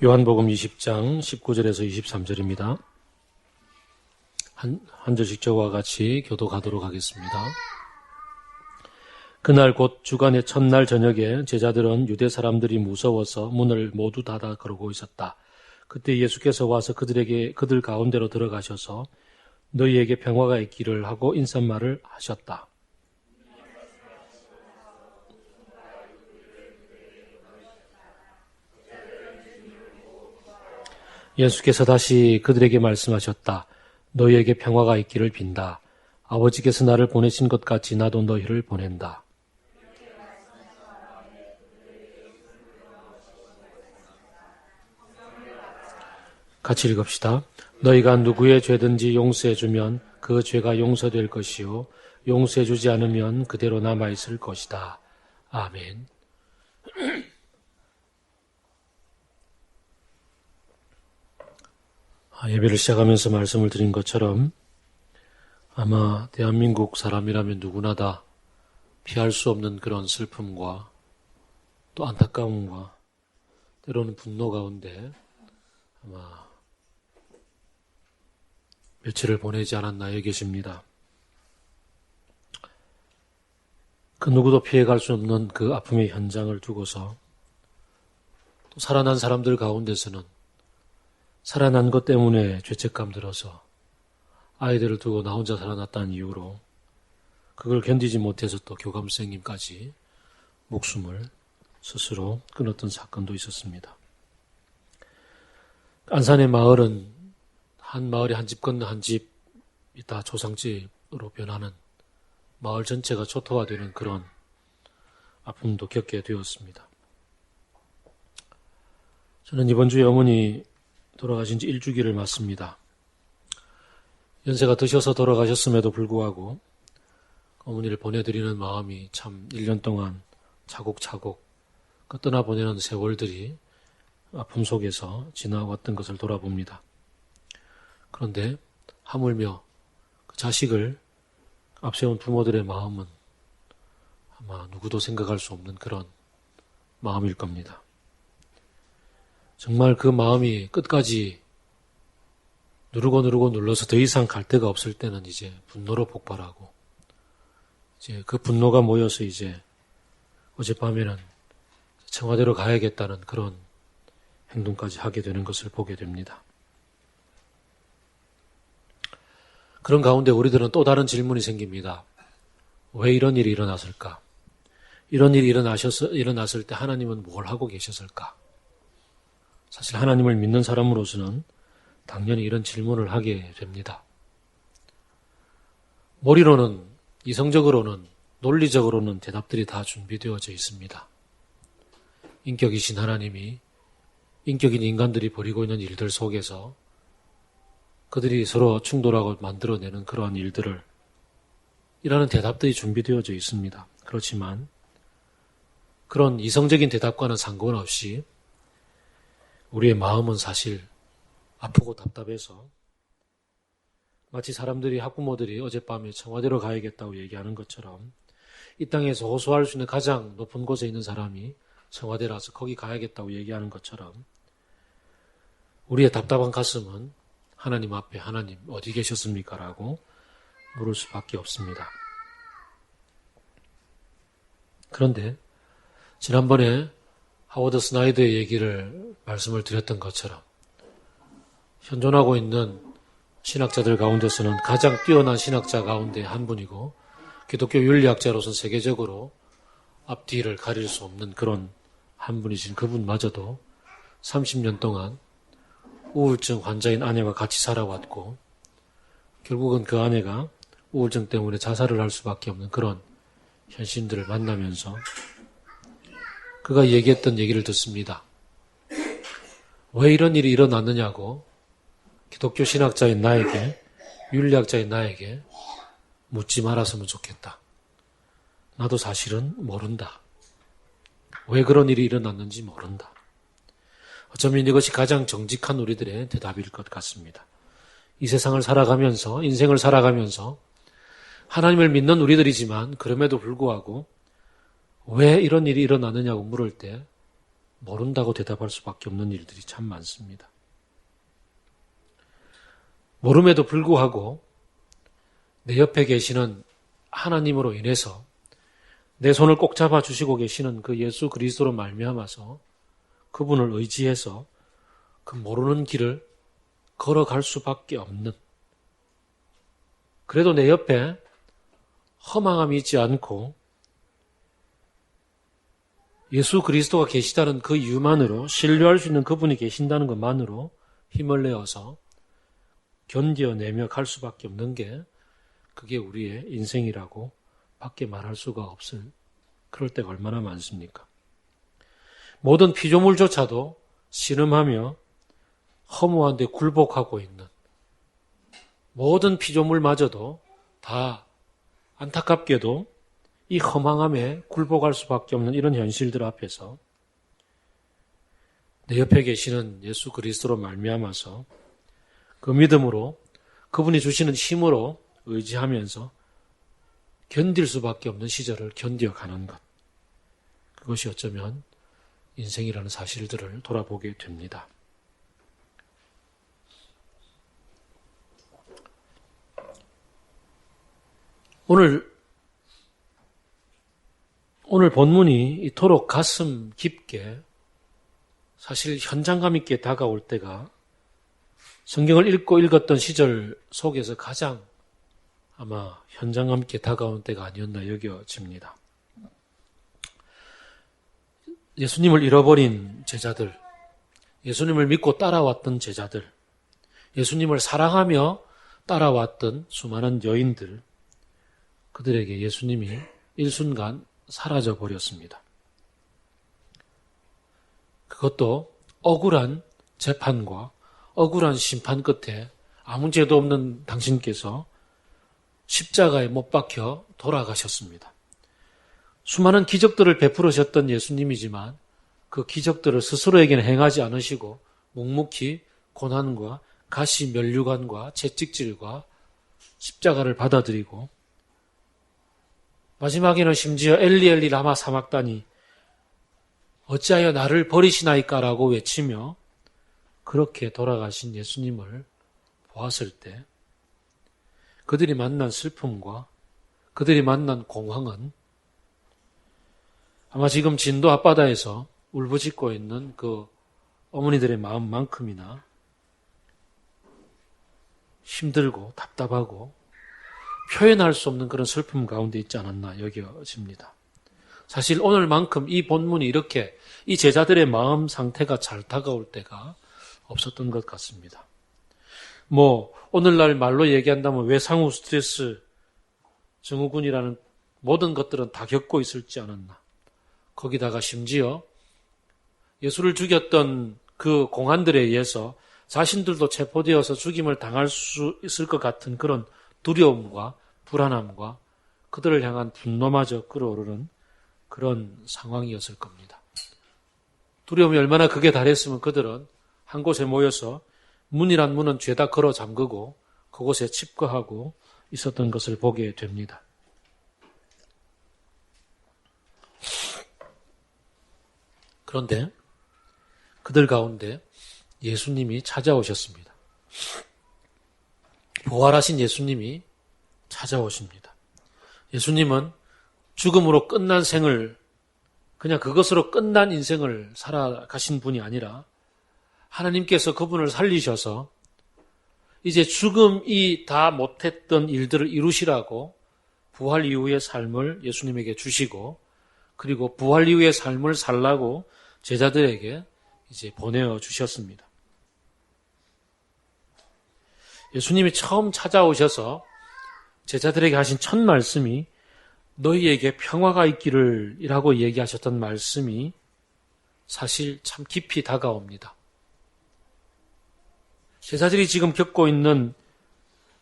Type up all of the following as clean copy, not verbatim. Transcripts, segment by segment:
요한복음 20장 19절에서 23절입니다. 한 절씩 저와 같이 교독하도록 하겠습니다. 그날 곧 주간의 첫날 저녁에 제자들은 유대 사람들이 무서워서 문을 모두 닫아 그러고 있었다. 그때 예수께서 와서 그들 가운데로 들어가셔서 너희에게 평화가 있기를 하고 인사말을 하셨다. 예수께서 다시 그들에게 말씀하셨다. 너희에게 평화가 있기를 빈다. 아버지께서 나를 보내신 것 같이 나도 너희를 보낸다. 같이 읽읍시다. 너희가 누구의 죄든지 용서해주면 그 죄가 용서될 것이요 용서해주지 않으면 그대로 남아있을 것이다. 아멘. 예배를 시작하면서 말씀을 드린 것처럼 아마 대한민국 사람이라면 누구나 다 피할 수 없는 그런 슬픔과 또 안타까움과 때로는 분노 가운데 아마 며칠을 보내지 않았나 여기십니다. 그 누구도 피해갈 수 없는 그 아픔의 현장을 두고서 또 살아난 사람들 가운데서는 살아난 것 때문에 죄책감 들어서 아이들을 두고 나 혼자 살아났다는 이유로 그걸 견디지 못해서 또 교감선생님까지 목숨을 스스로 끊었던 사건도 있었습니다. 안산의 마을은 한 마을이 한 집 건너 한 집이 다 조상집으로 변하는 마을 전체가 초토화되는 그런 아픔도 겪게 되었습니다. 저는 이번 주에 어머니 돌아가신 지 1주기를 맞습니다. 연세가 드셔서 돌아가셨음에도 불구하고 어머니를 보내드리는 마음이 참 1년 동안 차곡차곡 떠나보내는 세월들이 아픔 속에서 지나왔던 것을 돌아봅니다. 그런데 하물며 그 자식을 앞세운 부모들의 마음은 아마 누구도 생각할 수 없는 그런 마음일 겁니다. 정말 그 마음이 끝까지 누르고 눌러서 더 이상 갈 데가 없을 때는 이제 분노로 폭발하고 이제 그 분노가 모여서 이제 어젯밤에는 청와대로 가야겠다는 그런 행동까지 하게 되는 것을 보게 됩니다. 그런 가운데 우리들은 또 다른 질문이 생깁니다. 왜 이런 일이 일어났을까? 이런 일이 일어났을 때 하나님은 뭘 하고 계셨을까? 사실 하나님을 믿는 사람으로서는 당연히 이런 질문을 하게 됩니다. 머리로는, 이성적으로는, 논리적으로는 대답들이 다 준비되어져 있습니다. 인격이신 하나님이 인격인 인간들이 벌이고 있는 일들 속에서 그들이 서로 충돌하고 만들어내는 그러한 일들을 이라는 대답들이 준비되어져 있습니다. 그렇지만 그런 이성적인 대답과는 상관없이 우리의 마음은 사실 아프고 답답해서 마치 학부모들이 어젯밤에 청와대로 가야겠다고 얘기하는 것처럼 이 땅에서 호소할 수 있는 가장 높은 곳에 있는 사람이 청와대라서 거기 가야겠다고 얘기하는 것처럼 우리의 답답한 가슴은 하나님 앞에 하나님 어디 계셨습니까? 라고 물을 수밖에 없습니다. 그런데 지난번에 하워드 스나이더의 말씀을 드렸던 것처럼 현존하고 있는 신학자들 가운데서는 가장 뛰어난 신학자 가운데 한 분이고 기독교 윤리학자로서 세계적으로 앞뒤를 가릴 수 없는 그런 한 분이신 그분마저도 30년 동안 우울증 환자인 아내와 같이 살아왔고 결국은 그 아내가 우울증 때문에 자살을 할 수밖에 없는 그런 현실들을 만나면서 그가 얘기했던 얘기를 듣습니다. 왜 이런 일이 일어났느냐고 기독교 신학자인 나에게, 윤리학자인 나에게 묻지 말았으면 좋겠다. 나도 사실은 모른다. 왜 그런 일이 일어났는지 모른다. 어쩌면 이것이 가장 정직한 우리들의 대답일 것 같습니다. 이 세상을 살아가면서, 인생을 살아가면서 하나님을 믿는 우리들이지만 그럼에도 불구하고 왜 이런 일이 일어나느냐고 물을 때 모른다고 대답할 수밖에 없는 일들이 참 많습니다. 모름에도 불구하고 내 옆에 계시는 하나님으로 인해서 내 손을 꼭 잡아주시고 계시는 그 예수 그리스도로 말미암아서 그분을 의지해서 그 모르는 길을 걸어갈 수밖에 없는, 그래도 내 옆에 허망함이 있지 않고 예수 그리스도가 계시다는 그 이유만으로, 신뢰할 수 있는 그분이 계신다는 것만으로 힘을 내어서 견뎌내며 갈 수밖에 없는 게, 그게 우리의 인생이라고 밖에 말할 수가 없을 그럴 때가 얼마나 많습니까? 모든 피조물조차도 신음하며 허무한데 굴복하고 있는, 모든 피조물마저도 다 안타깝게도 이 허망함에 굴복할 수밖에 없는 이런 현실들 앞에서 내 옆에 계시는 예수 그리스도로 말미암아서 그 믿음으로, 그분이 주시는 힘으로 의지하면서 견딜 수밖에 없는 시절을 견뎌가는 것, 그것이 어쩌면 인생이라는 사실들을 돌아보게 됩니다. 오늘 본문이 이토록 가슴 깊게, 사실 현장감 있게 다가올 때가 성경을 읽고 읽었던 시절 속에서 가장 아마 현장감 있게 다가온 때가 아니었나 여겨집니다. 예수님을 잃어버린 제자들, 예수님을 믿고 따라왔던 제자들, 예수님을 사랑하며 따라왔던 수많은 여인들, 그들에게 예수님이 일순간 사라져 버렸습니다. 그것도 억울한 재판과 억울한 심판 끝에 아무 죄도 없는 당신께서 십자가에 못 박혀 돌아가셨습니다. 수많은 기적들을 베풀으셨던 예수님이지만 그 기적들을 스스로에게는 행하지 않으시고 묵묵히 고난과 가시 면류관과 채찍질과 십자가를 받아들이고, 마지막에는 심지어 엘리 엘리 라마 사막다니 어찌하여 나를 버리시나이까라고 외치며 그렇게 돌아가신 예수님을 보았을 때 그들이 만난 슬픔과 그들이 만난 공황은 아마 지금 진도 앞바다에서 울부짖고 있는 그 어머니들의 마음만큼이나 힘들고 답답하고 표현할 수 없는 그런 슬픔 가운데 있지 않았나 여겨집니다. 사실 오늘만큼 이 본문이 이렇게 이 제자들의 마음 상태가 잘 다가올 때가 없었던 것 같습니다. 오늘날 말로 얘기한다면 외상후 스트레스 증후군이라는 모든 것들은 다 겪고 있을지 않았나. 거기다가 심지어 예수를 죽였던 그 공안들에 의해서 자신들도 체포되어서 죽임을 당할 수 있을 것 같은 그런 두려움과 불안함과 그들을 향한 분노마저 끌어오르는 그런 상황이었을 겁니다. 두려움이 얼마나 극에 달했으면 그들은 한 곳에 모여서 문이란 문은 죄다 걸어 잠그고 그곳에 칩거하고 있었던 것을 보게 됩니다. 그런데 그들 가운데 예수님이 찾아오셨습니다. 부활하신 예수님이 찾아오십니다. 예수님은 죽음으로 끝난 생을, 그냥 그것으로 끝난 인생을 살아가신 분이 아니라 하나님께서 그분을 살리셔서 이제 죽음이 다 못했던 일들을 이루시라고 부활 이후의 삶을 예수님에게 주시고, 그리고 부활 이후의 삶을 살라고 제자들에게 이제 보내어 주셨습니다. 예수님이 처음 찾아오셔서 제자들에게 하신 첫 말씀이 너희에게 평화가 있기를 이라고 얘기하셨던 말씀이 사실 참 깊이 다가옵니다. 제자들이 지금 겪고 있는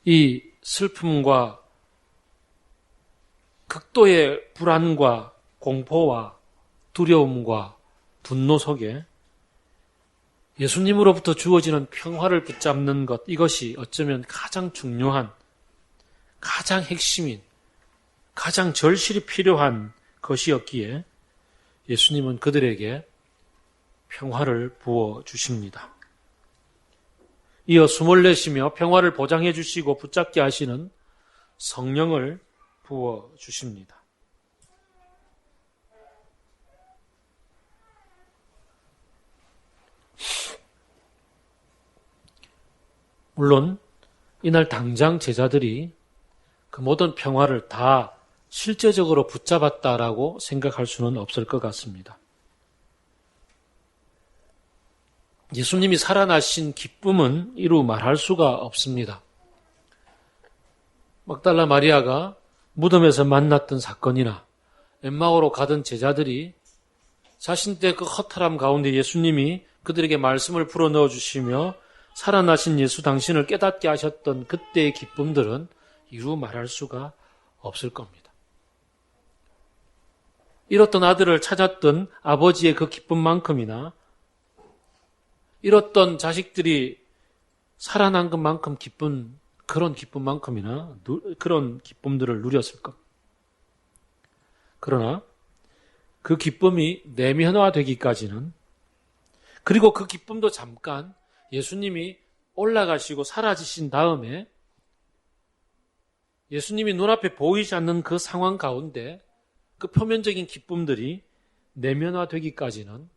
이 슬픔과 극도의 불안과 공포와 두려움과 분노 속에 예수님으로부터 주어지는 평화를 붙잡는 것, 이것이 어쩌면 가장 중요한, 가장 핵심인, 가장 절실히 필요한 것이었기에 예수님은 그들에게 평화를 부어 주십니다. 이어 숨을 내쉬며 평화를 보장해 주시고 붙잡게 하시는 성령을 부어 주십니다. 물론 이날 당장 제자들이 그 모든 평화를 다 실제적으로 붙잡았다라고 생각할 수는 없을 것 같습니다. 예수님이 살아나신 기쁨은 이루 말할 수가 없습니다. 막달라 마리아가 무덤에서 만났던 사건이나 엠마오로 가던 제자들이 자신들의 그 허탈함 가운데 예수님이 그들에게 말씀을 불어넣어 주시며 살아나신 예수 당신을 깨닫게 하셨던 그때의 기쁨들은 이루 말할 수가 없을 겁니다. 잃었던 아들을 찾았던 아버지의 그 기쁨만큼이나 잃었던 자식들이 살아난 것만큼 기쁜 그런 기쁨만큼이나 그런 기쁨들을 누렸을 겁니다. 그러나 그 기쁨이 내면화되기까지는, 그리고 그 기쁨도 잠깐 예수님이 올라가시고 사라지신 다음에 예수님이 눈앞에 보이지 않는 그 상황 가운데 그 표면적인 기쁨들이 내면화되기까지는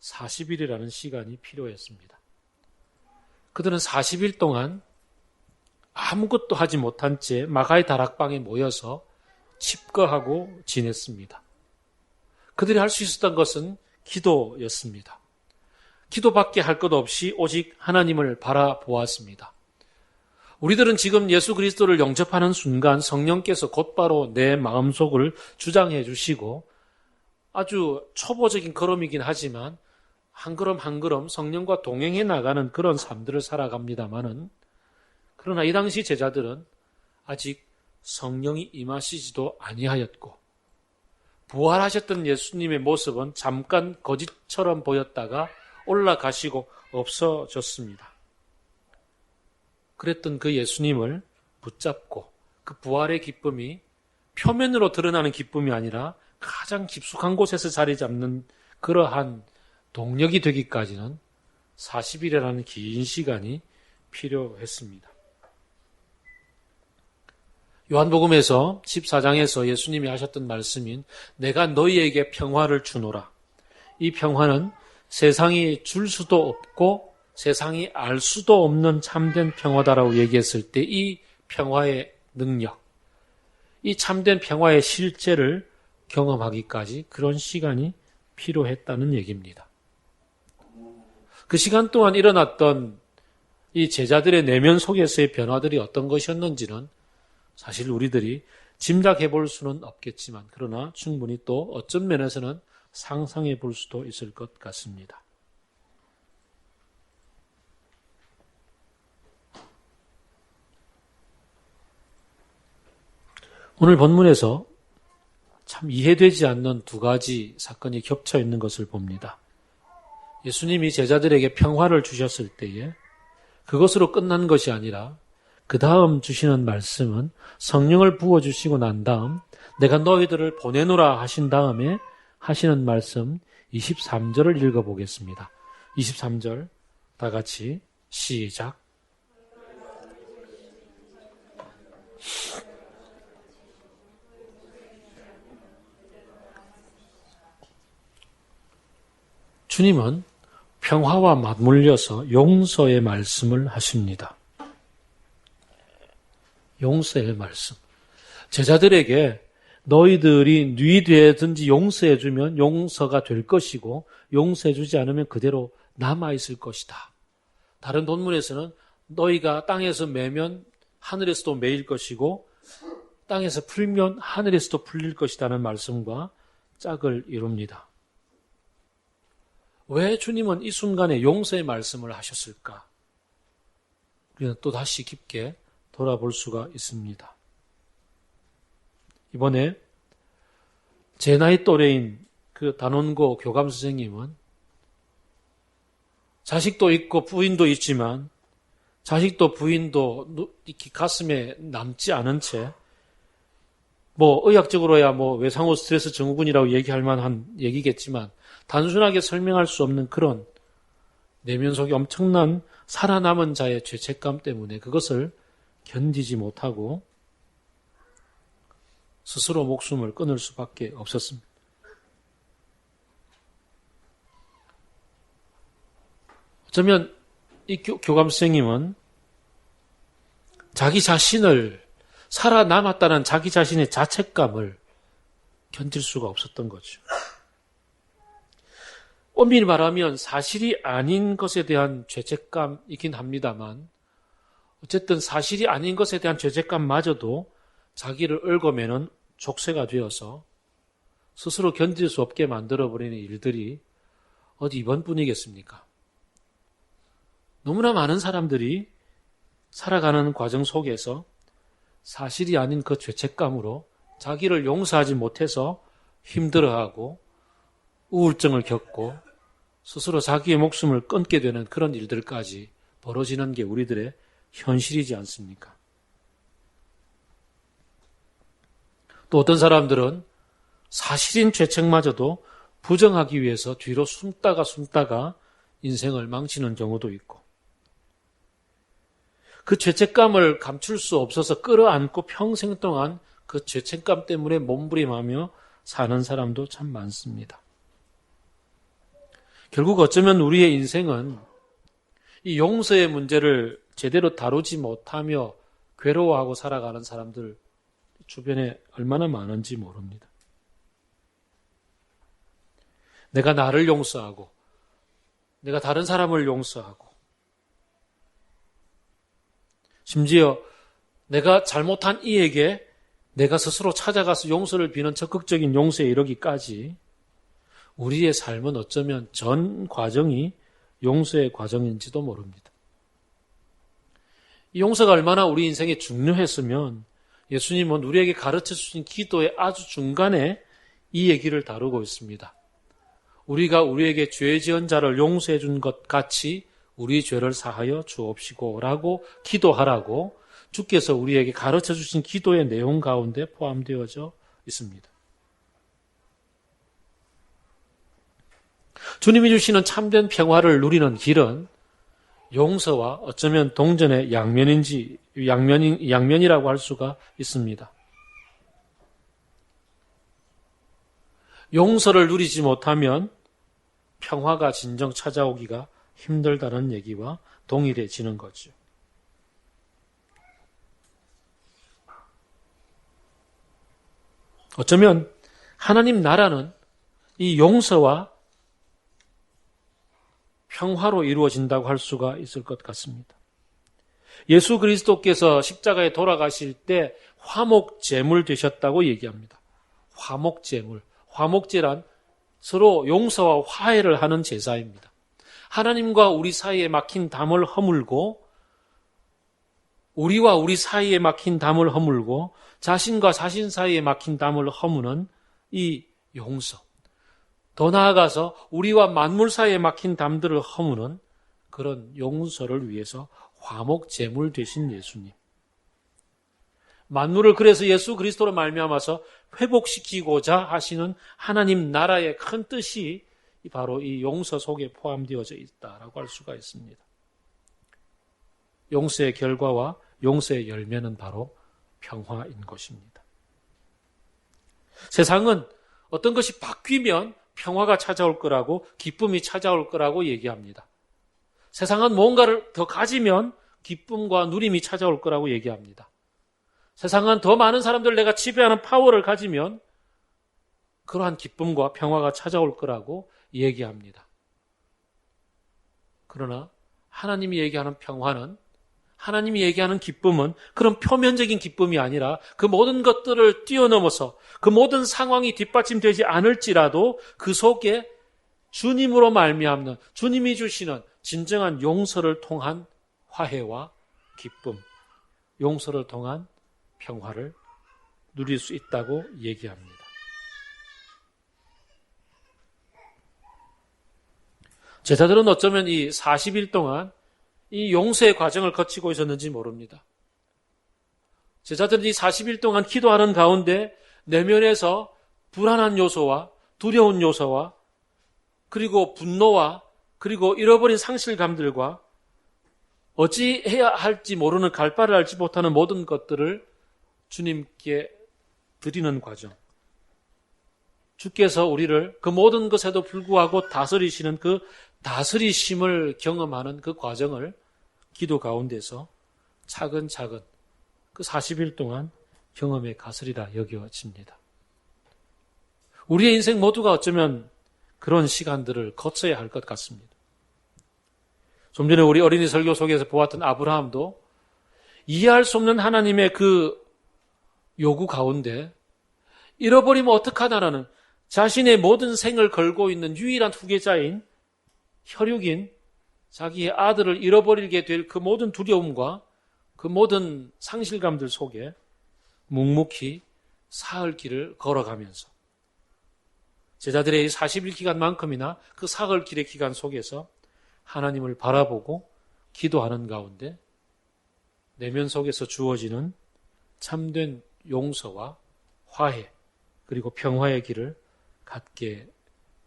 40일이라는 시간이 필요했습니다. 그들은 40일 동안 아무것도 하지 못한 채 마가의 다락방에 모여서 칩거하고 지냈습니다. 그들이 할 수 있었던 것은 기도였습니다. 기도밖에 할 것 없이 오직 하나님을 바라보았습니다. 우리들은 지금 예수 그리스도를 영접하는 순간 성령께서 곧바로 내 마음속을 주장해 주시고 아주 초보적인 걸음이긴 하지만 한 걸음 한 걸음 성령과 동행해 나가는 그런 삶들을 살아갑니다마는, 그러나 이 당시 제자들은 아직 성령이 임하시지도 아니하였고 부활하셨던 예수님의 모습은 잠깐 거짓처럼 보였다가 올라가시고 없어졌습니다. 그랬던 그 예수님을 붙잡고 그 부활의 기쁨이 표면으로 드러나는 기쁨이 아니라 가장 깊숙한 곳에서 자리 잡는 그러한 동력이 되기까지는 40일이라는 긴 시간이 필요했습니다. 요한복음에서 14장에서 예수님이 하셨던 말씀인 내가 너희에게 평화를 주노라. 이 평화는 세상이 줄 수도 없고 세상이 알 수도 없는 참된 평화다라고 얘기했을 때 이 평화의 능력, 이 참된 평화의 실제를 경험하기까지 그런 시간이 필요했다는 얘기입니다. 그 시간 동안 일어났던 이 제자들의 내면 속에서의 변화들이 어떤 것이었는지는 사실 우리들이 짐작해 볼 수는 없겠지만, 그러나 충분히 또 어떤 면에서는 상상해 볼 수도 있을 것 같습니다. 오늘 본문에서 참 이해되지 않는 두 가지 사건이 겹쳐 있는 것을 봅니다. 예수님이 제자들에게 평화를 주셨을 때에 그것으로 끝난 것이 아니라 그 다음 주시는 말씀은 성령을 부어주시고 난 다음 내가 너희들을 보내노라 하신 다음에 하시는 말씀 23절을 읽어보겠습니다. 23절 다 같이 시작. 주님은 평화와 맞물려서 용서의 말씀을 하십니다. 용서의 말씀. 제자들에게 너희들이 네 죄든지 용서해주면 용서가 될 것이고 용서해주지 않으면 그대로 남아있을 것이다. 다른 본문에서는 너희가 땅에서 매면 하늘에서도 매일 것이고 땅에서 풀면 하늘에서도 풀릴 것이라는 말씀과 짝을 이룹니다. 왜 주님은 이 순간에 용서의 말씀을 하셨을까? 우리는 또 다시 깊게 돌아볼 수가 있습니다. 이번에 제 나이 또래인 그 단원고 교감 선생님은 자식도 있고 부인도 있지만 자식도 부인도 이렇게 가슴에 남지 않은 채 의학적으로야 외상후 스트레스 증후군이라고 얘기할 만한 얘기겠지만 단순하게 설명할 수 없는 그런 내면 속에 엄청난 살아남은 자의 죄책감 때문에 그것을 견디지 못하고 스스로 목숨을 끊을 수밖에 없었습니다. 어쩌면 이 교감 선생님은 자기 자신을 살아남았다는 자기 자신의 자책감을 견딜 수가 없었던 거죠. 엄밀히 말하면 사실이 아닌 것에 대한 죄책감이긴 합니다만 어쨌든 사실이 아닌 것에 대한 죄책감마저도 자기를 얽어매는 족쇄가 되어서 스스로 견딜 수 없게 만들어버리는 일들이 어디 이번뿐이겠습니까? 너무나 많은 사람들이 살아가는 과정 속에서 사실이 아닌 그 죄책감으로 자기를 용서하지 못해서 힘들어하고 우울증을 겪고 스스로 자기의 목숨을 끊게 되는 그런 일들까지 벌어지는 게 우리들의 현실이지 않습니까? 또 어떤 사람들은 사실인 죄책마저도 부정하기 위해서 뒤로 숨다가 인생을 망치는 경우도 있고 그 죄책감을 감출 수 없어서 끌어안고 평생 동안 그 죄책감 때문에 몸부림하며 사는 사람도 참 많습니다. 결국 어쩌면 우리의 인생은 이 용서의 문제를 제대로 다루지 못하며 괴로워하고 살아가는 사람들 주변에 얼마나 많은지 모릅니다. 내가 나를 용서하고 내가 다른 사람을 용서하고 심지어 내가 잘못한 이에게 내가 스스로 찾아가서 용서를 비는 적극적인 용서에 이르기까지 우리의 삶은 어쩌면 전 과정이 용서의 과정인지도 모릅니다. 이 용서가 얼마나 우리 인생에 중요했으면 예수님은 우리에게 가르쳐 주신 기도의 아주 중간에 이 얘기를 다루고 있습니다. 우리가 우리에게 죄 지은 자를 용서해 준 것 같이 우리 죄를 사하여 주옵시고 라고 기도하라고 주께서 우리에게 가르쳐 주신 기도의 내용 가운데 포함되어져 있습니다. 주님이 주시는 참된 평화를 누리는 길은 용서와 어쩌면 동전의 양면이라고 할 수가 있습니다. 용서를 누리지 못하면 평화가 진정 찾아오기가 힘들다는 얘기와 동일해지는 거죠. 어쩌면 하나님 나라는 이 용서와 평화로 이루어진다고 할 수가 있을 것 같습니다. 예수 그리스도께서 십자가에 돌아가실 때 화목제물 되셨다고 얘기합니다. 화목제물. 화목제란 서로 용서와 화해를 하는 제사입니다. 하나님과 우리 사이에 막힌 담을 허물고 우리와 우리 사이에 막힌 담을 허물고 자신과 자신 사이에 막힌 담을 허무는 이 용서. 더 나아가서 우리와 만물 사이에 막힌 담들을 허무는 그런 용서를 위해서 화목제물 되신 예수님. 만물을 그래서 예수 그리스도로 말미암아서 회복시키고자 하시는 하나님 나라의 큰 뜻이 바로 이 용서 속에 포함되어져 있다라고 할 수가 있습니다. 용서의 결과와 용서의 열매는 바로 평화인 것입니다. 세상은 어떤 것이 바뀌면 평화가 찾아올 거라고 기쁨이 찾아올 거라고 얘기합니다. 세상은 뭔가를 더 가지면 기쁨과 누림이 찾아올 거라고 얘기합니다. 세상은 더 많은 사람들을 내가 지배하는 파워를 가지면 그러한 기쁨과 평화가 찾아올 거라고 얘기합니다. 그러나 하나님이 얘기하는 평화는, 하나님이 얘기하는 기쁨은 그런 표면적인 기쁨이 아니라 그 모든 것들을 뛰어넘어서 그 모든 상황이 뒷받침되지 않을지라도 그 속에 주님으로 말미암는, 주님이 주시는 진정한 용서를 통한 화해와 기쁨, 용서를 통한 평화를 누릴 수 있다고 얘기합니다. 제자들은 어쩌면 이 40일 동안 이 용서의 과정을 거치고 있었는지 모릅니다. 제자들이 40일 동안 기도하는 가운데 내면에서 불안한 요소와 두려운 요소와 그리고 분노와 그리고 잃어버린 상실감들과 어찌해야 할지 모르는 갈 바를 알지 못하는 모든 것들을 주님께 드리는 과정. 주께서 우리를 그 모든 것에도 불구하고 다스리시는 그 다스리심을 경험하는 그 과정을 기도 가운데서 차근차근 그 40일 동안 경험에 가스리라 여겨집니다. 우리의 인생 모두가 어쩌면 그런 시간들을 거쳐야 할 것 같습니다. 좀 전에 우리 어린이 설교 속에서 보았던 아브라함도 이해할 수 없는 하나님의 그 요구 가운데 잃어버리면 어떡하나라는 자신의 모든 생을 걸고 있는 유일한 후계자인 혈육인 자기의 아들을 잃어버리게 될 그 모든 두려움과 그 모든 상실감들 속에 묵묵히 사흘 길을 걸어가면서 제자들의 40일 기간만큼이나 그 사흘 길의 기간 속에서 하나님을 바라보고 기도하는 가운데 내면 속에서 주어지는 참된 용서와 화해 그리고 평화의 길을 갖게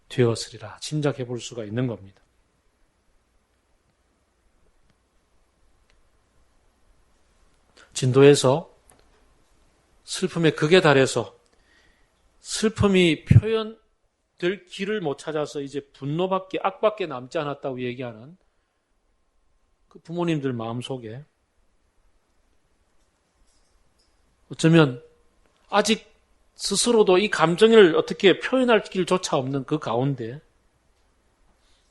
되었으리라 짐작해 볼 수가 있는 겁니다. 진도에서 슬픔의 극에 달해서 슬픔이 표현될 길을 못 찾아서 이제 분노밖에 악밖에 남지 않았다고 얘기하는 그 부모님들 마음속에 어쩌면 아직 스스로도 이 감정을 어떻게 표현할 길조차 없는 그 가운데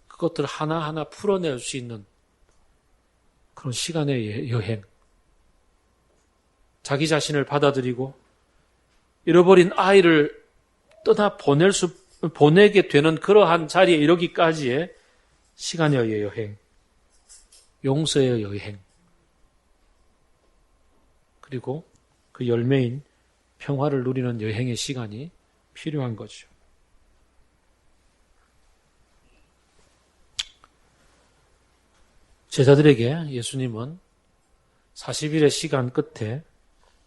그것들 하나하나 풀어낼 수 있는 그런 시간의 여행, 자기 자신을 받아들이고 잃어버린 아이를 보내게 되는 그러한 자리에 이르기까지의 시간의 여행, 용서의 여행, 그리고 그 열매인 평화를 누리는 여행의 시간이 필요한 거죠. 제자들에게 예수님은 40일의 시간 끝에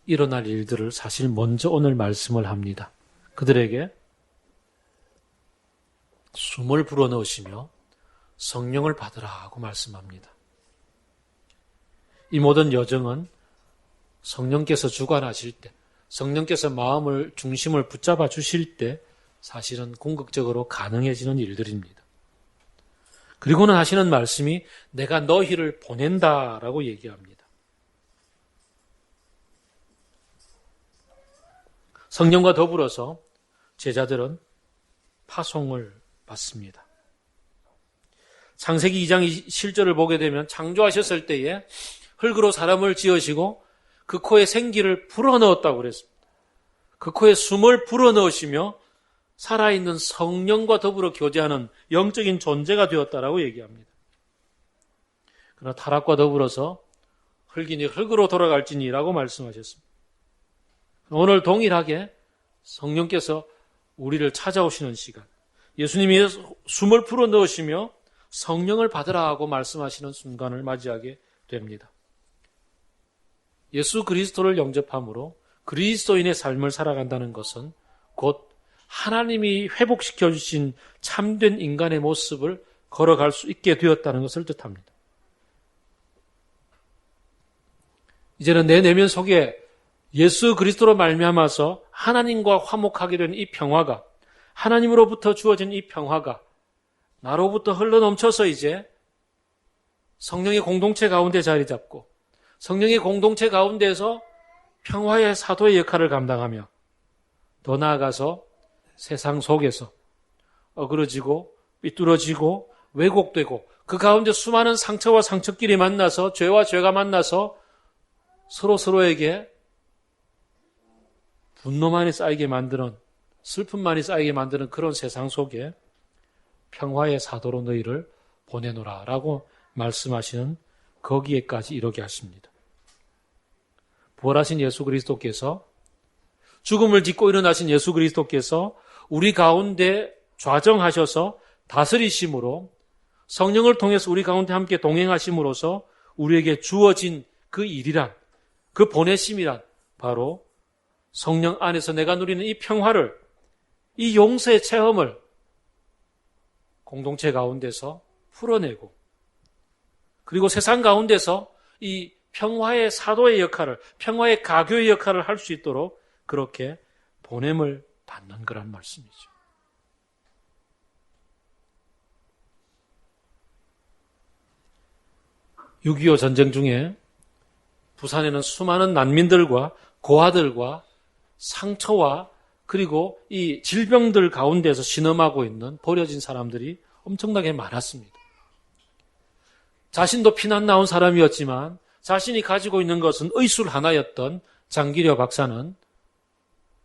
일어날 일들을 사실 먼저 오늘 말씀을 합니다. 그들에게 숨을 불어넣으시며 성령을 받으라고 말씀합니다. 이 모든 여정은 성령께서 주관하실 때, 성령께서 마음을 중심을 붙잡아 주실 때 사실은 궁극적으로 가능해지는 일들입니다. 그리고는 하시는 말씀이 내가 너희를 보낸다라고 얘기합니다. 성령과 더불어서 제자들은 파송을 받습니다. 창세기 2장 7절을 보게 되면 창조하셨을 때에 흙으로 사람을 지으시고 그 코에 생기를 불어넣었다고 그랬습니다. 그 코에 숨을 불어넣으시며 살아있는 성령과 더불어 교제하는 영적인 존재가 되었다라고 얘기합니다. 그러나 타락과 더불어서 흙이니 흙으로 돌아갈지니라고 말씀하셨습니다. 오늘 동일하게 성령께서 우리를 찾아오시는 시간, 예수님이 숨을 불어넣으시며 성령을 받으라 하고 말씀하시는 순간을 맞이하게 됩니다. 예수 그리스도를 영접함으로 그리스도인의 삶을 살아간다는 것은 곧 하나님이 회복시켜 주신 참된 인간의 모습을 걸어갈 수 있게 되었다는 것을 뜻합니다. 이제는 내 내면 속에 예수 그리스도로 말미암아서 하나님과 화목하게 된 이 평화가, 하나님으로부터 주어진 이 평화가 나로부터 흘러넘쳐서 이제 성령의 공동체 가운데 자리 잡고 성령의 공동체 가운데서 평화의 사도의 역할을 감당하며 더 나아가서 세상 속에서 어그러지고 삐뚤어지고 왜곡되고 그 가운데 수많은 상처와 상처끼리 만나서 죄와 죄가 만나서 서로에게 분노만이 쌓이게 만드는, 슬픔만이 쌓이게 만드는 그런 세상 속에 평화의 사도로 너희를 보내노라 라고 말씀하시는 거기에까지 이르게 하십니다. 부활하신 예수 그리스도께서, 죽음을 딛고 일어나신 예수 그리스도께서 우리 가운데 좌정하셔서 다스리심으로 성령을 통해서 우리 가운데 함께 동행하심으로써 우리에게 주어진 그 일이란, 그 보내심이란 바로 성령 안에서 내가 누리는 이 평화를, 이 용서의 체험을 공동체 가운데서 풀어내고, 그리고 세상 가운데서 이 평화의 사도의 역할을, 평화의 가교의 역할을 할 수 있도록 그렇게 보냄을 받는 거란 말씀이죠. (6.25) 전쟁 중에 부산에는 수많은 난민들과 고아들과 상처와 그리고 이 질병들 가운데서 신음하고 있는 버려진 사람들이 엄청나게 많았습니다. 자신도 피난 나온 사람이었지만 자신이 가지고 있는 것은 의술 하나였던 장기려 박사는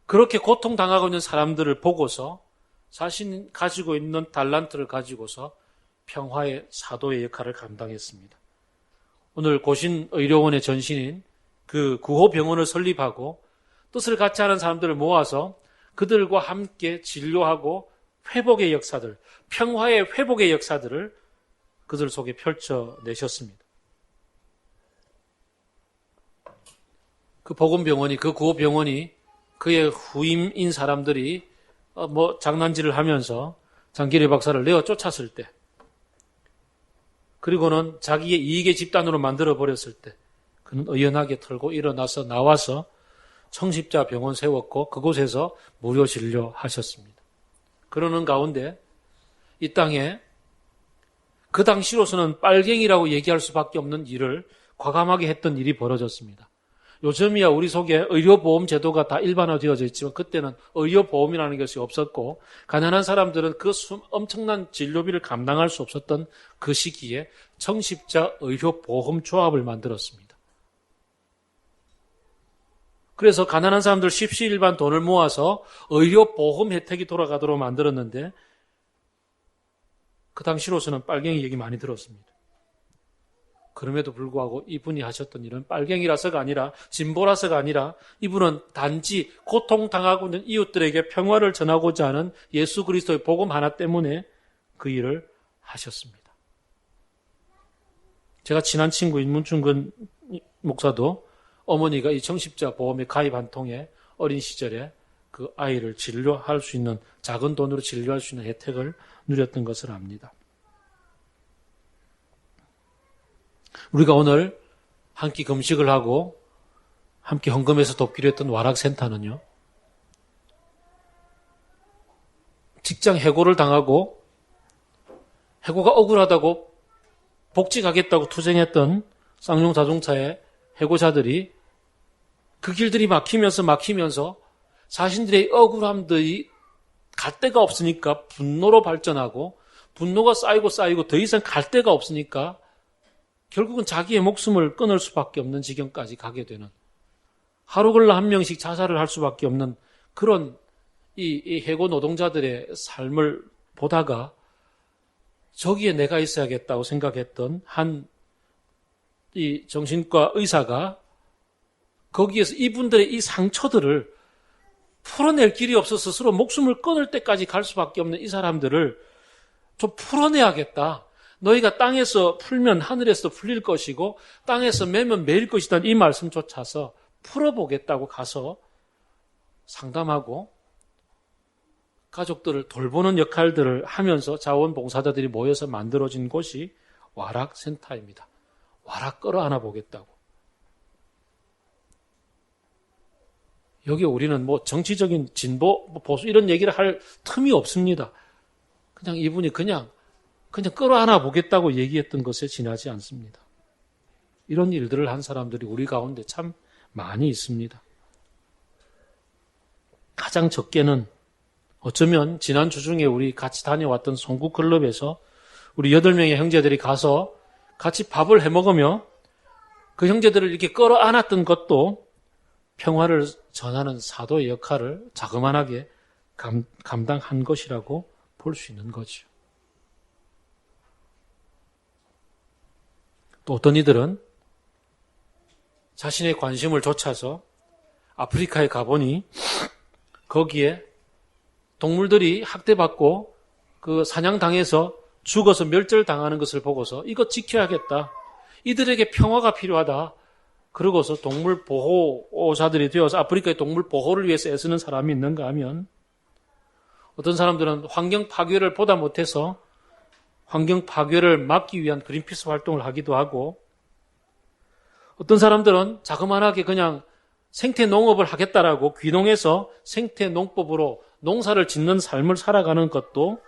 그렇게 고통당하고 있는 사람들을 보고서 자신이 가지고 있는 달란트를 가지고서 평화의 사도의 역할을 감당했습니다. 오늘 고신의료원의 전신인 그 구호병원을 설립하고 뜻을 같이 하는 사람들을 모아서 그들과 함께 진료하고 회복의 역사들, 평화의 회복의 역사들을 그들 속에 펼쳐내셨습니다. 그 복음병원이, 그 구호병원이 그의 후임인 사람들이 장난질을 하면서 장기려 박사를 내어 쫓았을 때, 그리고는 자기의 이익의 집단으로 만들어버렸을 때 그는 의연하게 털고 일어나서 나와서 청십자병원 세웠고 그곳에서 무료 진료하셨습니다. 그러는 가운데 이 땅에 그 당시로서는 빨갱이라고 얘기할 수밖에 없는 일을 과감하게 했던 일이 벌어졌습니다. 요즘이야 우리 속에 의료보험 제도가 다 일반화되어져 있지만 그때는 의료보험이라는 것이 없었고 가난한 사람들은 그 엄청난 진료비를 감당할 수 없었던 그 시기에 청십자 의료보험조합을 만들었습니다. 그래서 가난한 사람들 십시일반 돈을 모아서 의료보험 혜택이 돌아가도록 만들었는데 그 당시로서는 빨갱이 얘기 많이 들었습니다. 그럼에도 불구하고 이분이 하셨던 일은 빨갱이라서가 아니라 진보라서가 아니라 이분은 단지 고통당하고 있는 이웃들에게 평화를 전하고자 하는 예수 그리스도의 복음 하나 때문에 그 일을 하셨습니다. 제가 친한 친구 인문충근 목사도 어머니가 이 청십자 보험에 가입한 통에 어린 시절에 그 아이를 진료할 수 있는, 작은 돈으로 진료할 수 있는 혜택을 누렸던 것을 압니다. 우리가 오늘 한 끼 금식을 하고 함께 헌금해서 돕기로 했던 와락센터는요, 직장 해고를 당하고 해고가 억울하다고 복직하겠다고 투쟁했던 쌍용 자동차의 해고자들이 그 길들이 막히면서 자신들의 억울함들이 갈 데가 없으니까 분노로 발전하고 분노가 쌓이고 더 이상 갈 데가 없으니까 결국은 자기의 목숨을 끊을 수밖에 없는 지경까지 가게 되는, 하루 걸러 한 명씩 자살을 할 수밖에 없는 그런 이 해고 노동자들의 삶을 보다가 저기에 내가 있어야겠다고 생각했던 한 이 정신과 의사가 거기에서 이분들의 이 상처들을 풀어낼 길이 없어서 스스로 목숨을 끊을 때까지 갈 수밖에 없는 이 사람들을 좀 풀어내야겠다. 너희가 땅에서 풀면 하늘에서 풀릴 것이고 땅에서 매면 매일 것이다. 이 말씀 쫓아서 풀어보겠다고 가서 상담하고 가족들을 돌보는 역할들을 하면서 자원봉사자들이 모여서 만들어진 곳이 와락센터입니다. 와락 끌어안아 보겠다고. 여기 우리는 정치적인 진보, 보수 이런 얘기를 할 틈이 없습니다. 그냥 이분이 그냥 끌어안아 보겠다고 얘기했던 것에 지나지 않습니다. 이런 일들을 한 사람들이 우리 가운데 참 많이 있습니다. 가장 적게는 어쩌면 지난주 중에 우리 같이 다녀왔던 송구클럽에서 우리 8명의 형제들이 가서 같이 밥을 해먹으며 그 형제들을 이렇게 끌어안았던 것도 평화를 전하는 사도의 역할을 자그만하게 감당한 것이라고 볼 수 있는 거죠. 또 어떤 이들은 자신의 관심을 좇아서 아프리카에 가보니 거기에 동물들이 학대받고 그 사냥당해서 죽어서 멸절당하는 것을 보고서 이거 지켜야겠다. 이들에게 평화가 필요하다. 그러고서 동물 보호자들이 되어서 아프리카의 동물 보호를 위해서 애쓰는 사람이 있는가 하면 어떤 사람들은 환경 파괴를 보다 못해서 환경 파괴를 막기 위한 그린피스 활동을 하기도 하고, 어떤 사람들은 자그마하게 그냥 생태 농업을 하겠다라고 귀농해서 생태 농법으로 농사를 짓는 삶을 살아가는 것도,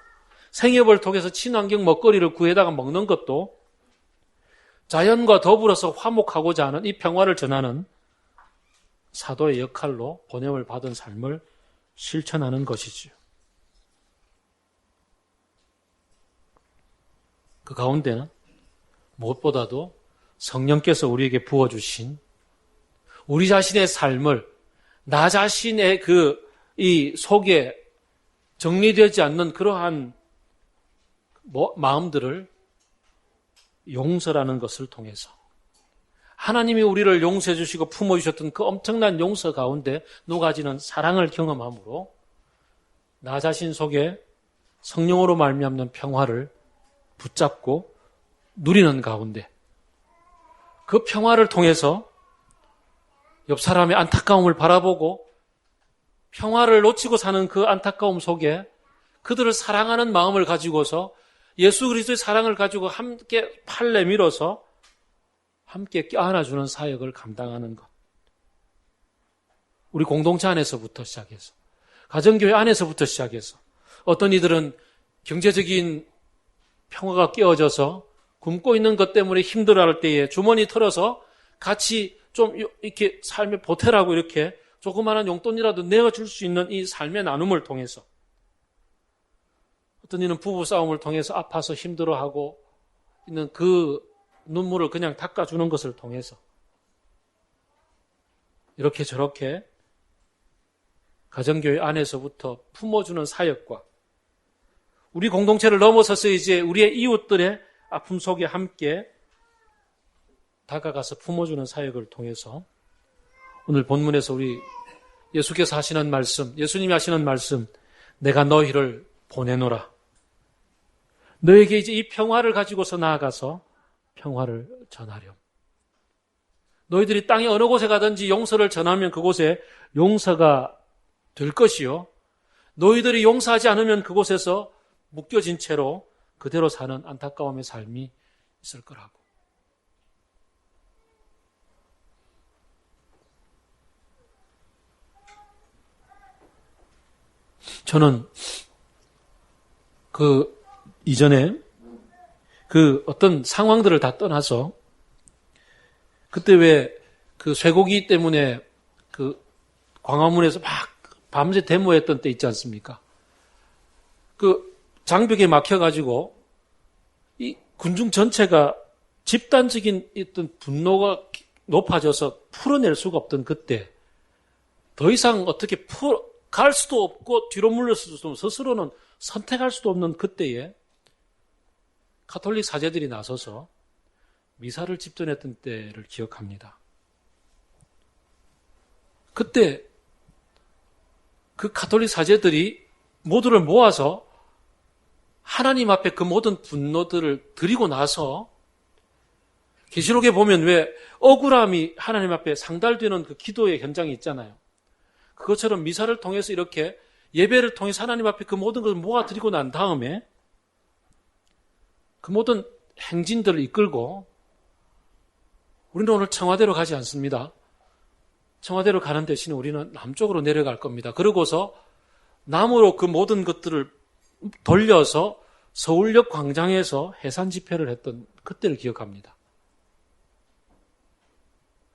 생협을 통해서 친환경 먹거리를 구해다가 먹는 것도 자연과 더불어서 화목하고자 하는 이 평화를 전하는 사도의 역할로 보냄을 받은 삶을 실천하는 것이지요. 그 가운데는 무엇보다도 성령께서 우리에게 부어주신 우리 자신의 삶을, 나 자신의 이 속에 정리되지 않는 그러한 마음들을 용서라는 것을 통해서, 하나님이 우리를 용서해 주시고 품어주셨던 그 엄청난 용서 가운데 녹아지는 사랑을 경험함으로 나 자신 속에 성령으로 말미암는 평화를 붙잡고 누리는 가운데, 그 평화를 통해서 옆 사람의 안타까움을 바라보고 평화를 놓치고 사는 그 안타까움 속에 그들을 사랑하는 마음을 가지고서 예수 그리스도의 사랑을 가지고 함께 팔 내밀어서 함께 껴안아주는 사역을 감당하는 것. 우리 공동체 안에서부터 시작해서, 가정교회 안에서부터 시작해서, 어떤 이들은 경제적인 평화가 깨어져서 굶고 있는 것 때문에 힘들어할 때에 주머니 털어서 같이 좀 이렇게 삶에 보태라고 이렇게 조그마한 용돈이라도 내어줄 수 있는 이 삶의 나눔을 통해서, 어떤 이는 부부싸움을 통해서 아파서 힘들어하고 있는 그 눈물을 그냥 닦아주는 것을 통해서 이렇게 저렇게 가정교회 안에서부터 품어주는 사역과, 우리 공동체를 넘어서서 이제 우리의 이웃들의 아픔 속에 함께 다가가서 품어주는 사역을 통해서 오늘 본문에서 우리 예수께서 하시는 말씀, 예수님이 하시는 말씀, 내가 너희를 보내노라. 너에게 이제 이 평화를 가지고서 나아가서 평화를 전하렴. 너희들이 땅의 어느 곳에 가든지 용서를 전하면 그곳에 용서가 될 것이요, 너희들이 용서하지 않으면 그곳에서 묶여진 채로 그대로 사는 안타까움의 삶이 있을 거라고. 저는 이전에 어떤 상황들을 다 떠나서, 그때 왜 쇠고기 때문에 광화문에서 막 밤새 데모했던 때 있지 않습니까? 장벽에 막혀가지고 이 군중 전체가 집단적인 어떤 분노가 높아져서 풀어낼 수가 없던 그때, 더 이상 어떻게 갈 수도 없고 뒤로 물러설 수도 없고 스스로는 선택할 수도 없는 그때에 가톨릭 사제들이 나서서 미사를 집전했던 때를 기억합니다. 그때 그 가톨릭 사제들이 모두를 모아서 하나님 앞에 그 모든 분노들을 드리고 나서, 계시록에 보면 왜 억울함이 하나님 앞에 상달되는 그 기도의 현장이 있잖아요. 그것처럼 미사를 통해서 이렇게 예배를 통해서 하나님 앞에 그 모든 것을 모아드리고 난 다음에 그 모든 행진들을 이끌고, 우리는 오늘 청와대로 가지 않습니다. 청와대로 가는 대신에 우리는 남쪽으로 내려갈 겁니다. 그러고서 남으로 그 모든 것들을 돌려서 서울역 광장에서 해산 집회를 했던 그때를 기억합니다.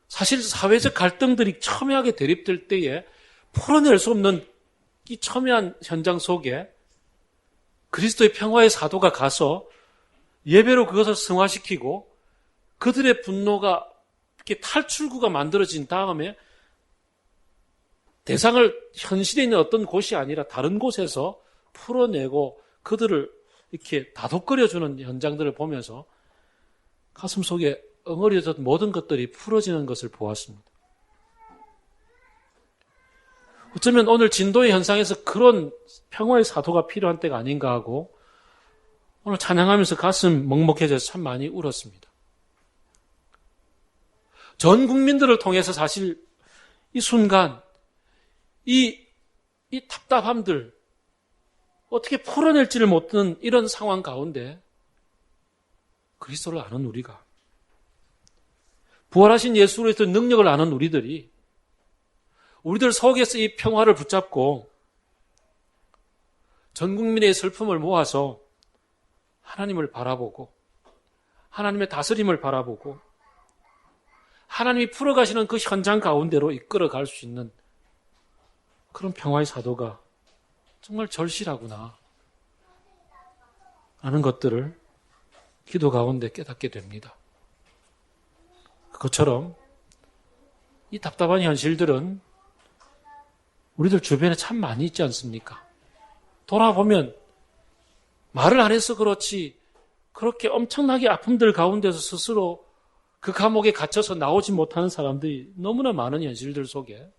사실 사회적 갈등들이 첨예하게 대립될 때에 풀어낼 수 없는 이 첨예한 현장 속에 그리스도의 평화의 사도가 가서 예배로 그것을 승화시키고, 그들의 분노가 이렇게 탈출구가 만들어진 다음에 대상을 현실에 있는 어떤 곳이 아니라 다른 곳에서 풀어내고 그들을 이렇게 다독거려주는 현장들을 보면서 가슴 속에 엉어려졌던 모든 것들이 풀어지는 것을 보았습니다. 어쩌면 오늘 진도의 현상에서 그런 평화의 사도가 필요한 때가 아닌가 하고, 오늘 찬양하면서 가슴 먹먹해져서 참 많이 울었습니다. 전 국민들을 통해서 사실 이 순간, 이 답답함들, 어떻게 풀어낼지를 못하는 이런 상황 가운데 그리스도를 아는 우리가, 부활하신 예수 그리스도의 능력을 아는 우리들이 우리들 속에서 이 평화를 붙잡고 전 국민의 슬픔을 모아서 하나님을 바라보고 하나님의 다스림을 바라보고 하나님이 풀어가시는 그 현장 가운데로 이끌어갈 수 있는 그런 평화의 사도가 정말 절실하구나 하는 것들을 기도 가운데 깨닫게 됩니다. 그것처럼 이 답답한 현실들은 우리들 주변에 참 많이 있지 않습니까? 돌아보면 말을 안 해서 그렇지 그렇게 엄청나게 아픔들 가운데서 스스로 그 감옥에 갇혀서 나오지 못하는 사람들이 너무나 많은 현실들 속에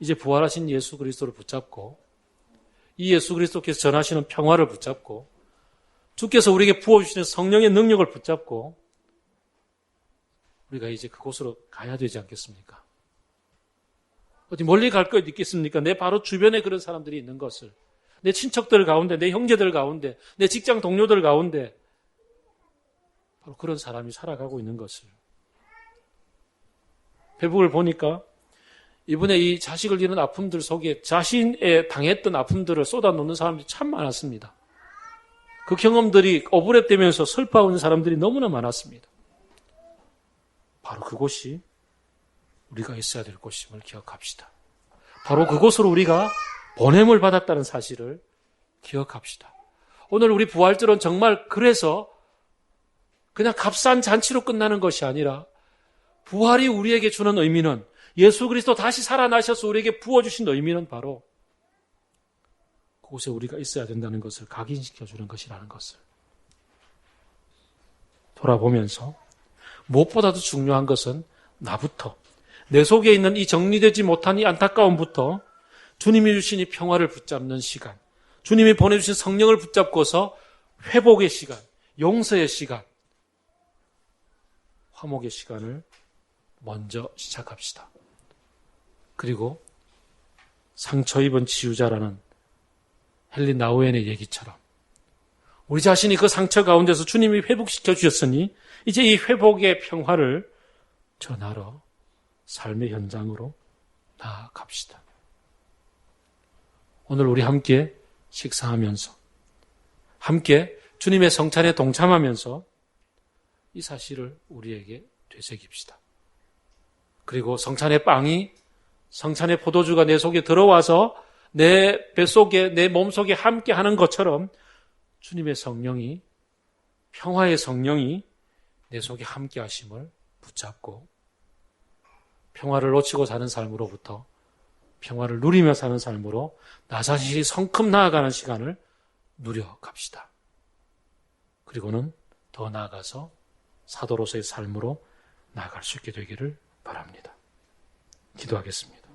이제 부활하신 예수 그리스도를 붙잡고 이 예수 그리스도께서 전하시는 평화를 붙잡고 주께서 우리에게 부어주시는 성령의 능력을 붙잡고 우리가 이제 그곳으로 가야 되지 않겠습니까? 어디 멀리 갈 것 있겠습니까? 내 바로 주변에 그런 사람들이 있는 것을, 내 친척들 가운데, 내 형제들 가운데, 내 직장 동료들 가운데 바로 그런 사람이 살아가고 있는 것을. 페북을 보니까 이번에 이 자식을 잃은 아픔들 속에 자신의 당했던 아픔들을 쏟아놓는 사람들이 참 많았습니다. 그 경험들이 오버랩되면서 슬퍼하는 사람들이 너무나 많았습니다. 바로 그곳이 우리가 있어야 될 곳임을 기억합시다. 바로 그곳으로 우리가 보냄을 받았다는 사실을 기억합시다. 오늘 우리 부활절은 정말 그래서 그냥 값싼 잔치로 끝나는 것이 아니라 부활이 우리에게 주는 의미는, 예수 그리스도 다시 살아나셔서 우리에게 부어주신 의미는 바로 그곳에 우리가 있어야 된다는 것을 각인시켜주는 것이라는 것을 돌아보면서 무엇보다도 중요한 것은 나부터, 내 속에 있는 이 정리되지 못한 이 안타까움부터 주님이 주신 이 평화를 붙잡는 시간, 주님이 보내주신 성령을 붙잡고서 회복의 시간, 용서의 시간, 화목의 시간을 먼저 시작합시다. 그리고 상처 입은 치유자라는 헨리 나우엔의 얘기처럼 우리 자신이 그 상처 가운데서 주님이 회복시켜 주셨으니 이제 이 회복의 평화를 전하러 삶의 현장으로 나아갑시다. 오늘 우리 함께 식사하면서 함께 주님의 성찬에 동참하면서 이 사실을 우리에게 되새깁시다. 그리고 성찬의 빵이, 성찬의 포도주가 내 속에 들어와서 내 뱃속에, 내 몸속에 함께 하는 것처럼 주님의 성령이, 평화의 성령이 내 속에 함께 하심을 붙잡고 평화를 놓치고 사는 삶으로부터 평화를 누리며 사는 삶으로 나 자신이 성큼 나아가는 시간을 누려갑시다. 그리고는 더 나아가서 사도로서의 삶으로 나아갈 수 있게 되기를 바랍니다. 기도하겠습니다.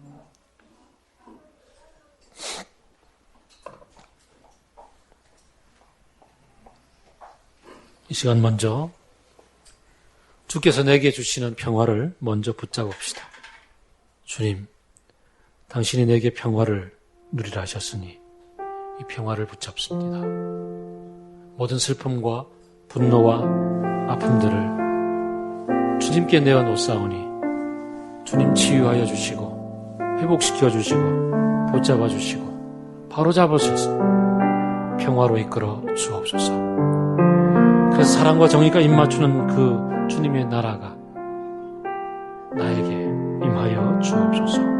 이 시간 먼저 주께서 내게 주시는 평화를 먼저 붙잡읍시다. 주님, 당신이 내게 평화를 누리라 하셨으니 이 평화를 붙잡습니다. 모든 슬픔과 분노와 아픔들을 주님께 내어놓사오니 주님 치유하여 주시고 회복시켜 주시고 붙잡아 주시고 바로잡으셔서 평화로 이끌어 주옵소서. 그래서 사랑과 정의가 입맞추는 그 주님의 나라가 나에게 임하여 주옵소서.